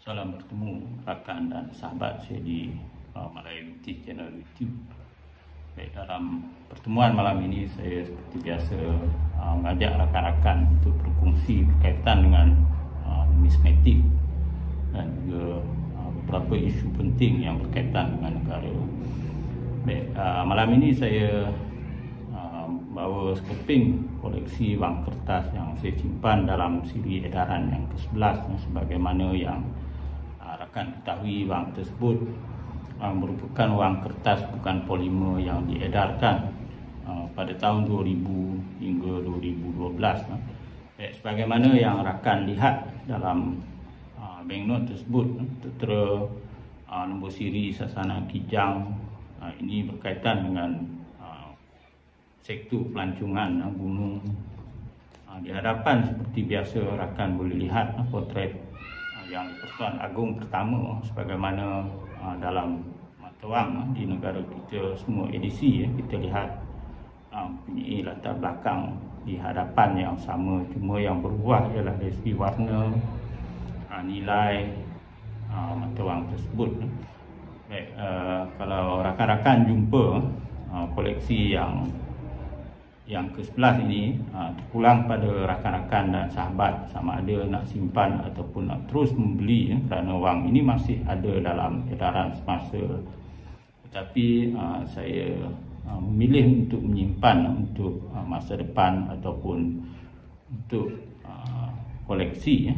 Salam bertemu rakan dan sahabat saya di Malaya Beauty channel YouTube. Baik, dalam pertemuan malam ini saya seperti biasa mengajak rakan-rakan untuk berkongsi berkaitan dengan numismatik dan juga beberapa isu penting yang berkaitan dengan negara. Baik, malam ini saya bawa sekeping koleksi wang kertas yang saya simpan dalam siri edaran yang ke-11, sebagaimana yang rakan ketahui, wang tersebut merupakan wang kertas bukan polimer yang diedarkan pada tahun 2000 hingga 2012. Sebagaimana yang rakan lihat dalam banknot tersebut, tertera nombor siri Sasana Kijang. Ini berkaitan dengan sektor pelancongan gunung. Di hadapan seperti biasa rakan boleh lihat potret yang Persatuan Agong pertama, sebagaimana dalam mata wang di negara kita semua edisi kita lihat mempunyai latar belakang di hadapan yang sama, cuma yang berubah ialah dari segi warna, nilai mata wang tersebut. Baik, kalau rakan-rakan jumpa koleksi yang ke-11 ini, terpulang pada rakan-rakan dan sahabat sama ada nak simpan ataupun nak terus membeli, kerana wang ini masih ada dalam edaran semasa. Tetapi saya memilih untuk menyimpan untuk masa depan ataupun untuk koleksi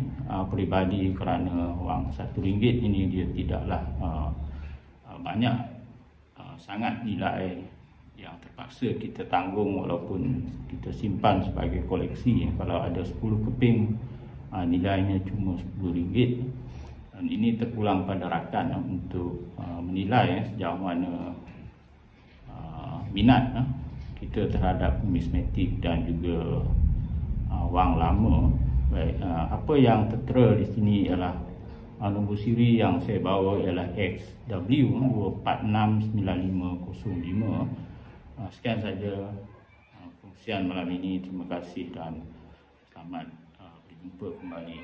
peribadi, kerana wang RM1 ini dia tidaklah banyak sangat nilai yang terpaksa kita tanggung walaupun kita simpan sebagai koleksi. Kalau ada 10 keping, nilainya cuma RM10. Dan ini terpulang pada rakan untuk menilai sejauh mana minat kita terhadap numismatik dan juga wang lama. Baik, apa yang tertera di sini ialah nombor siri yang saya bawa ialah XW2469505. Sekian saja kongsian malam ini. Terima kasih dan selamat berjumpa kembali.